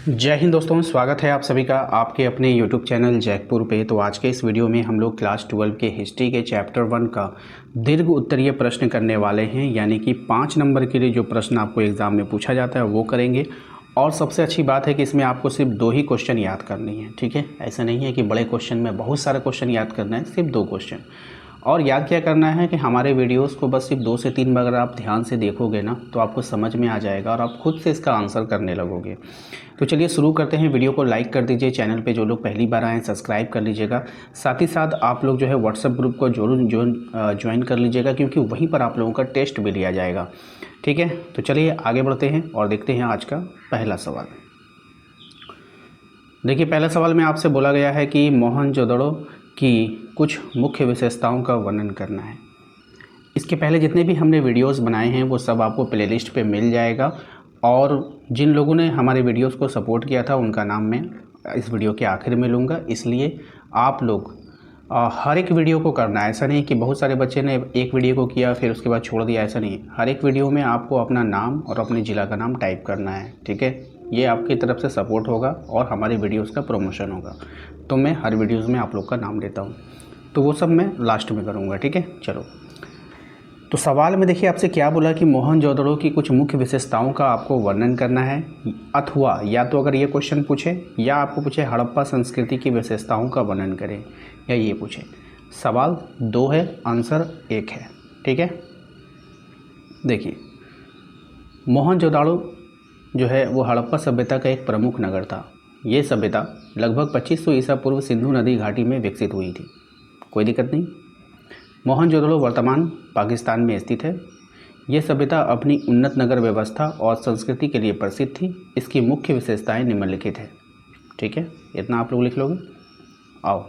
जय हिंद दोस्तों, स्वागत है आप सभी का आपके अपने YouTube चैनल जैकपुर पे। तो आज के इस वीडियो में हम लोग क्लास 12 के हिस्ट्री के चैप्टर 1 का दीर्घ उत्तरीय प्रश्न करने वाले हैं, यानी कि 5 नंबर के लिए जो प्रश्न आपको एग्ज़ाम में पूछा जाता है वो करेंगे। और सबसे अच्छी बात है कि इसमें आपको सिर्फ 2 ही क्वेश्चन याद करनी है, ठीक है। ऐसा नहीं है कि बड़े क्वेश्चन में बहुत सारे क्वेश्चन याद करना है, सिर्फ 2 क्वेश्चन। और याद क्या करना है कि हमारे वीडियोस को बस सिर्फ 2 से 3 बार अगर आप ध्यान से देखोगे ना तो आपको समझ में आ जाएगा और आप खुद से इसका आंसर करने लगोगे। तो चलिए शुरू करते हैं। वीडियो को लाइक कर दीजिए, चैनल पे जो लोग पहली बार आए हैं सब्सक्राइब कर लीजिएगा। साथ ही साथ आप लोग जो है व्हाट्सएप ग्रुप को जरूर ज्वाइन कर लीजिएगा, क्योंकि वहीं पर आप लोगों का टेस्ट भी लिया जाएगा, ठीक है। तो चलिए आगे बढ़ते हैं और देखते हैं आज का पहला सवाल। देखिए, पहला सवाल में आपसे बोला गया है कि मोहनजोदड़ो की कुछ मुख्य विशेषताओं का वर्णन करना है। इसके पहले जितने भी हमने वीडियोस बनाए हैं वो सब आपको प्लेलिस्ट पे मिल जाएगा, और जिन लोगों ने हमारे वीडियोस को सपोर्ट किया था उनका नाम मैं इस वीडियो के आखिर में लूँगा। इसलिए आप लोग हर एक वीडियो को करना है। ऐसा नहीं कि बहुत सारे बच्चे ने एक वीडियो को किया फिर उसके बाद छोड़ दिया, ऐसा नहीं। हर एक वीडियो में आपको अपना नाम और अपने ज़िला का नाम टाइप करना है, ठीक है। ये आपकी तरफ से सपोर्ट होगा और हमारे वीडियोस का प्रमोशन होगा। तो मैं हर वीडियोस में आप लोग का नाम लेता हूँ, तो वो सब मैं लास्ट में करूँगा, ठीक है। चलो, तो सवाल में देखिए आपसे क्या बोला कि मोहनजोदड़ो की कुछ मुख्य विशेषताओं का आपको वर्णन करना है। अथवा या तो अगर ये क्वेश्चन पूछे या आपको पूछे हड़प्पा संस्कृति की विशेषताओं का वर्णन करें, या ये पूछे। सवाल 2 है, आंसर 1 है, ठीक है। देखिए, मोहनजोदड़ो जो है वो हड़प्पा सभ्यता का एक प्रमुख नगर था। ये सभ्यता लगभग 2500 ईसा पूर्व सिंधु नदी घाटी में विकसित हुई थी। कोई दिक्कत नहीं। मोहनजोदड़ो वर्तमान पाकिस्तान में स्थित है। यह सभ्यता अपनी उन्नत नगर व्यवस्था और संस्कृति के लिए प्रसिद्ध थी। इसकी मुख्य विशेषताएं निम्नलिखित है, ठीक है। इतना आप लोग लिख लोगे। आओ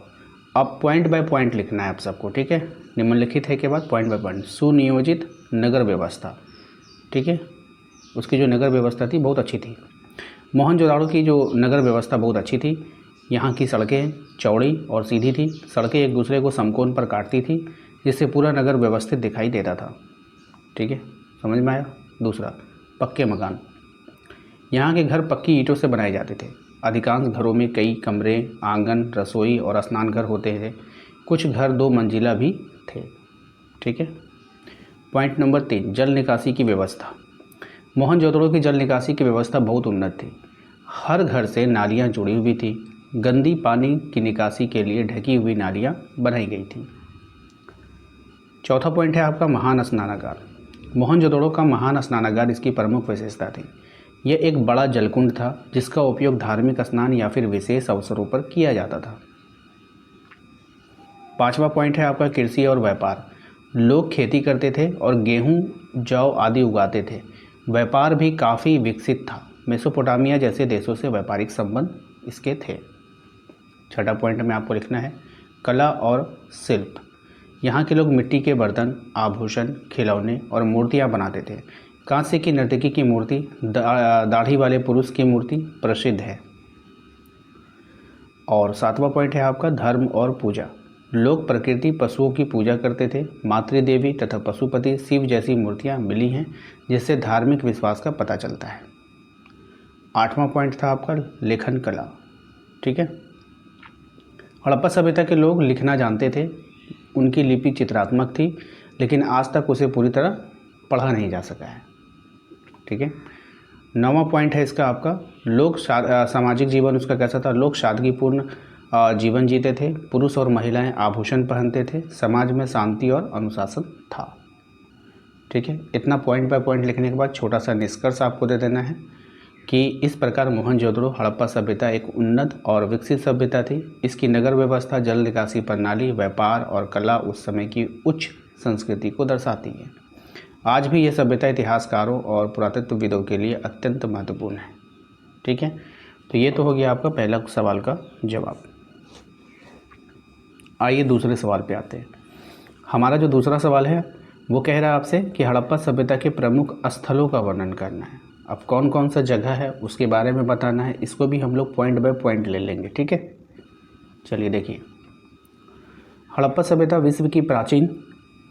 अब पॉइंट बाय पॉइंट लिखना है आप सबको, ठीक है। निम्नलिखित है के बाद पॉइंट बाय पॉइंट। सुनियोजित नगर व्यवस्था, ठीक है। उसकी जो नगर व्यवस्था थी बहुत अच्छी थी। मोहनजोदड़ो की जो नगर व्यवस्था बहुत अच्छी थी। यहाँ की सड़कें चौड़ी और सीधी थी। सड़कें एक दूसरे को समकोण पर काटती थी, जिससे पूरा नगर व्यवस्थित दिखाई देता था, ठीक है। समझ में आया। दूसरा, पक्के मकान। यहाँ के घर पक्की ईंटों से बनाए जाते थे। अधिकांश घरों में कई कमरे, आंगन, रसोई और स्नान घर होते थे। कुछ घर 2 मंजिला भी थे, ठीक है। पॉइंट नंबर 3, जल निकासी की व्यवस्था। मोहनजोदड़ो की जल निकासी की व्यवस्था बहुत उन्नत थी। हर घर से नालियाँ जुड़ी हुई थी। गंदी पानी की निकासी के लिए ढकी हुई नालियाँ बनाई गई थी। चौथा पॉइंट है आपका महान स्नानागार। मोहनजोदड़ो का महान स्नानागार इसकी प्रमुख विशेषता थी। यह एक बड़ा जलकुंड था जिसका उपयोग धार्मिक स्नान या फिर विशेष अवसरों पर किया जाता था। 5वां पॉइंट है आपका कृषि और व्यापार। लोग खेती करते थे और गेहूं, जौ आदि उगाते थे। व्यापार भी काफ़ी विकसित था। मेसोपोटामिया जैसे देशों से व्यापारिक संबंध इसके थे। 6वां पॉइंट में आपको लिखना है कला और शिल्प। यहाँ के लोग मिट्टी के बर्तन, आभूषण, खिलौने और मूर्तियाँ बनाते थे। कांस्य की नर्तकी की मूर्ति, दाढ़ी वाले पुरुष की मूर्ति प्रसिद्ध है। और 7वां पॉइंट है आपका धर्म और पूजा। लोग प्रकृति, पशुओं की पूजा करते थे। मातृदेवी तथा पशुपति, शिव जैसी मूर्तियाँ मिली हैं, जिससे धार्मिक विश्वास का पता चलता है। 8वां पॉइंट था आपका लेखन कला, ठीक है। हड़प्पा सभ्यता के लोग लिखना जानते थे। उनकी लिपि चित्रात्मक थी, लेकिन आज तक उसे पूरी तरह पढ़ा नहीं जा सका है, ठीक है। 9वां पॉइंट है इसका आपका लोग सामाजिक जीवन उसका कैसा था। लोग सादगीपूर्ण जीवन जीते थे। पुरुष और महिलाएं आभूषण पहनते थे। समाज में शांति और अनुशासन था, ठीक है। इतना पॉइंट बाय पॉइंट लिखने के बाद छोटा सा निष्कर्ष आपको दे देना है कि इस प्रकार मोहनजोदड़ो हड़प्पा सभ्यता एक उन्नत और विकसित सभ्यता थी। इसकी नगर व्यवस्था, जल निकासी प्रणाली, व्यापार और कला उस समय की उच्च संस्कृति को दर्शाती है। आज भी यह सभ्यता इतिहासकारों और पुरातत्वविदों के लिए अत्यंत महत्वपूर्ण है, ठीक है। तो ये तो हो गया आपका पहला सवाल का जवाब। आइए दूसरे सवाल पे आते हैं। हमारा जो दूसरा सवाल है वो कह रहा है आपसे कि हड़प्पा सभ्यता के प्रमुख स्थलों का वर्णन करना है। अब कौन कौन सा जगह है उसके बारे में बताना है। इसको भी हम लोग पॉइंट बाय पॉइंट ले लेंगे, ठीक है। चलिए देखिए, हड़प्पा सभ्यता विश्व की प्राचीन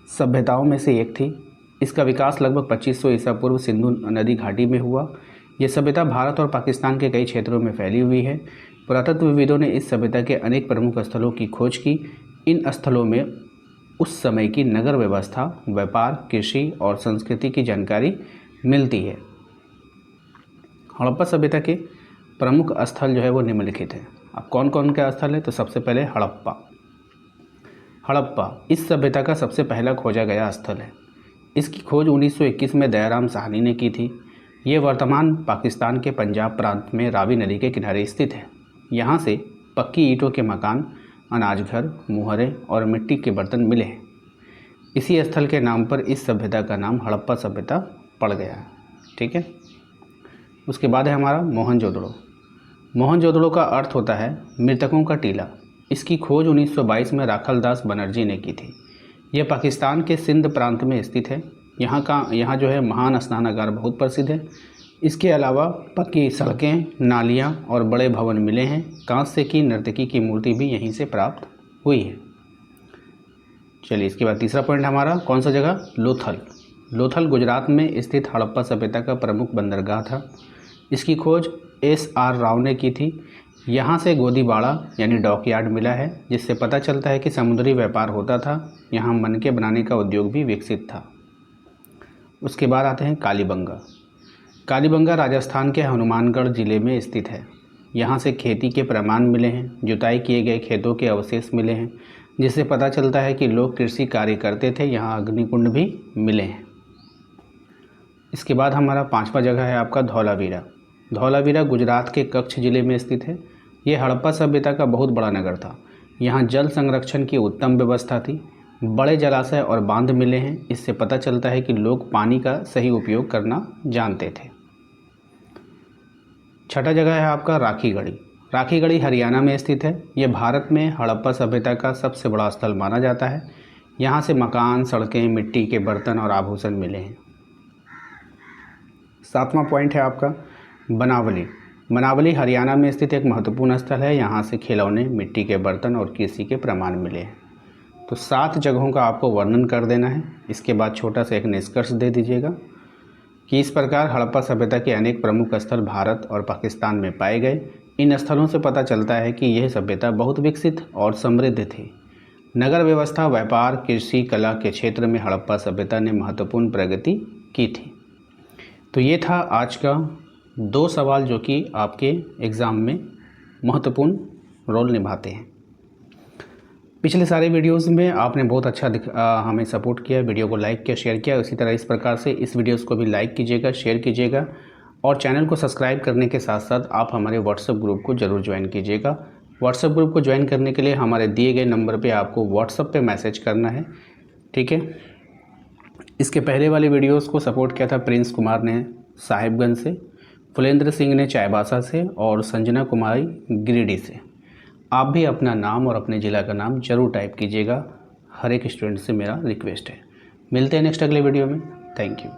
सभ्यताओं में से एक थी। इसका विकास लगभग 2500 ईसा पूर्व सिंधु नदी घाटी में हुआ। ये सभ्यता भारत और पाकिस्तान के कई क्षेत्रों में फैली हुई है। पुरातत्वविदों ने इस सभ्यता के अनेक प्रमुख स्थलों की खोज की। इन स्थलों में उस समय की नगर व्यवस्था, व्यापार, कृषि और संस्कृति की जानकारी मिलती है। हड़प्पा सभ्यता के प्रमुख स्थल जो है वो निम्नलिखित है। अब कौन कौन का स्थल है, तो सबसे पहले हड़प्पा इस सभ्यता का सबसे पहला खोजा गया स्थल है। इसकी खोज 1921 में दयाराम साहनी ने की थी। ये वर्तमान पाकिस्तान के पंजाब प्रांत में रावी नदी के किनारे स्थित है। यहाँ से पक्की ईंटों के मकान, अनाज घर, मुहरे और मिट्टी के बर्तन मिले हैं। इसी स्थल के नाम पर इस सभ्यता का नाम हड़प्पा सभ्यता पड़ गया है। ठीक है। उसके बाद है हमारा मोहनजोदड़ो। मोहनजोदड़ो का अर्थ होता है मृतकों का टीला। इसकी खोज 1922 में राखलदास बनर्जी ने की थी। यह पाकिस्तान के सिंध प्रांत में स्थित है। यहाँ जो है महान स्नानागार बहुत प्रसिद्ध है। इसके अलावा पक्की सड़कें, नालियाँ और बड़े भवन मिले हैं। कांस्य की नर्तकी की मूर्ति भी यहीं से प्राप्त हुई है। चलिए, इसके बाद तीसरा पॉइंट हमारा कौन सा जगह, लोथल गुजरात में स्थित हड़प्पा सभ्यता का प्रमुख बंदरगाह था। इसकी खोज SR राव ने की थी। यहाँ से गोदीबाड़ा यानी डॉकयार्ड मिला है, जिससे पता चलता है कि समुद्री व्यापार होता था। यहाँ मनके बनाने का उद्योग भी विकसित था। उसके बाद आते हैं कालीबंगा राजस्थान के हनुमानगढ़ ज़िले में स्थित है। यहाँ से खेती के प्रमाण मिले हैं। जुताई किए गए खेतों के अवशेष मिले हैं, जिससे पता चलता है कि लोग कृषि कार्य करते थे। यहाँ अग्निकुंड भी मिले हैं। इसके बाद हमारा पांचवा जगह है आपका धौलावीरा गुजरात के कच्छ ज़िले में स्थित है। ये हड़प्पा सभ्यता का बहुत बड़ा नगर था। यहाँ जल संरक्षण की उत्तम व्यवस्था थी। बड़े जलाशय और बांध मिले हैं। इससे पता चलता है कि लोग पानी का सही उपयोग करना जानते थे। छठा जगह है आपका राखीगढ़ी हरियाणा में स्थित है। यह भारत में हड़प्पा सभ्यता का सबसे बड़ा स्थल माना जाता है। यहाँ से मकान, सड़कें, मिट्टी के बर्तन और आभूषण मिले हैं। सातवां पॉइंट है आपका बनावली हरियाणा में स्थित एक महत्वपूर्ण स्थल है। यहाँ से खिलौने, मिट्टी के बर्तन और कृषि के प्रमाण मिले हैं। तो 7 जगहों का आपको वर्णन कर देना है। इसके बाद छोटा सा एक निष्कर्ष दे दीजिएगा कि इस प्रकार हड़प्पा सभ्यता के अनेक प्रमुख स्थल भारत और पाकिस्तान में पाए गए। इन स्थलों से पता चलता है कि यह सभ्यता बहुत विकसित और समृद्ध थी। नगर व्यवस्था, व्यापार, कृषि, कला के क्षेत्र में हड़प्पा सभ्यता ने महत्वपूर्ण प्रगति की थी। तो ये था आज का 2 सवाल जो कि आपके एग्ज़ाम में महत्वपूर्ण रोल निभाते हैं। पिछले सारे वीडियोस में आपने बहुत अच्छा हमें सपोर्ट किया, वीडियो को लाइक किया, शेयर किया। इसी तरह इस प्रकार से इस वीडियोस को भी लाइक कीजिएगा, शेयर कीजिएगा और चैनल को सब्सक्राइब करने के साथ साथ आप हमारे व्हाट्सएप ग्रुप को ज़रूर ज्वाइन कीजिएगा। व्हाट्सएप ग्रुप को ज्वाइन करने के लिए हमारे दिए गए नंबर पे आपको व्हाट्सएप पे मैसेज करना है। ठीक है। इसके पहले वाले वीडियोज़ को सपोर्ट किया था प्रिंस कुमार ने साहिबगंज से, फुलेंद्र सिंह ने चाईबासा से और संजना कुमारी गिरिडीह से। आप भी अपना नाम और अपने ज़िला का नाम ज़रूर टाइप कीजिएगा। हर एक स्टूडेंट से मेरा रिक्वेस्ट है। मिलते हैं नेक्स्ट अगले वीडियो में। Thank you.